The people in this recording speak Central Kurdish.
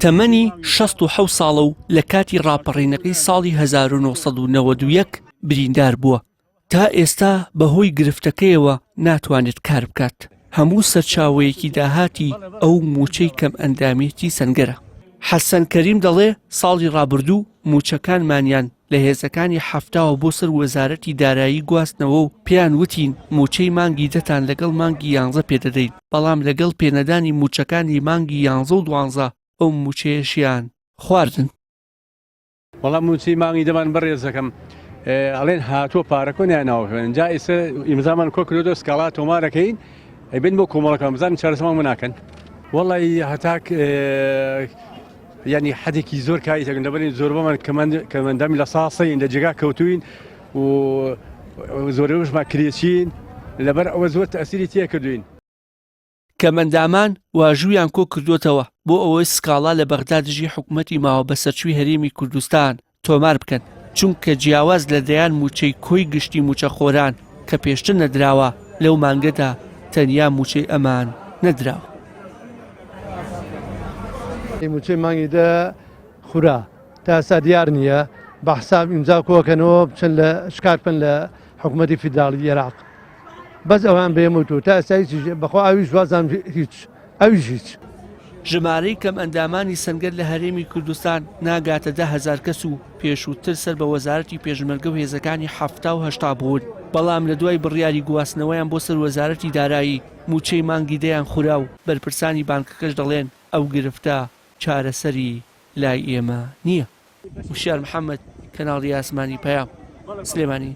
تەمەنی 67 ساڵە و لە کاتی ڕاپەڕینەکەی ساڵی 1991 بریندار بووە. تا ئێستا بەهۆی گرفتەکەیەوە ناتوانێت کار بکات. هەموو سەرچاوەیەکی داهاتی ئەو موچەی کەم ئەندامێتی سەنگەرە. حەسەن کەریم دەڵێ ساڵی ڕابردوو موچەکانمانیان لە هێزەکانی حەفتاوە بۆ سەر وەزارەتی دارایی گواستنەوە و پێیان وتین موچەی مانگی دەتان لەگەڵ مانگی 11 پێدەدەین، بەڵام لەگەڵ پێنەدانی موچەکانی مانگی 11 و 12 ئەو موچەیەشیان خواردن. وەڵام موچەی مانگی دەمان بەڕێزەکەم ئەڵێن هاتووە پارەکۆنیان ناوەێن جا ئێستا ئیمزامان کۆ کردو سکاڵا تۆمارەکەین ئەبێن بۆ کۆمەڵەکە بزانین چارەسەمان مناکەن. وەڵی هەتاک ینی حەدێکی زۆر کاریتەکەن دەبێن زۆر بەمان کەمەندامی لە ساسەین لە جێگا کەوتوین و زۆرەوەشمان کرێچین لەبەر ئەوە زۆر تەئسیری تێکردوین. کەمەندامان واژوویان کۆ کردوتەوە بۆ ئەوەی سکاڵا لە بەغدا دژی حکوومەتی ماوە بە سەرچووی هەرێمی کوردستان تۆمار بکەن، چونکە جیاواز لە دەیان موچەی کۆی گشتی موچەخۆران کە پێشتر نەدراوە لەو مانگەدا تەنیا موچەی ئەمان نەدراوە. موچەی مانگی دە خورا تا ئێستا دیار نییە بە حساب ئیمزا کۆکەنەوە بچن لە شکار بکەن لە حکوومەتی فیدراڵی عێراق. بەس ئەوان بێموت و تا ئێستا هیچ بەخۆ ئاویش وازان هیچ ئەویش هیچ. ژمارەی کەم ئەندامانی سەنگەر لە هەرێمی کوردستان ناگاتە 10,000 کەس و پێشووتر سەر بە وەزارەتی پێشمەرگە و هێزەکانی 70 و 80 بوون، بەڵام لە دوای بڕیاری گواستنەوەیان بۆ سەر وەزارەتی دارایی موچەی مانگی دەیان خورا و بەرپرسانی بانکەکەش دەڵێن ئەو گرفتە چارەسەری لای ئێمە نییە. وشار محەممەد کەناڵی ئاسمانی پەیام سلێمانی.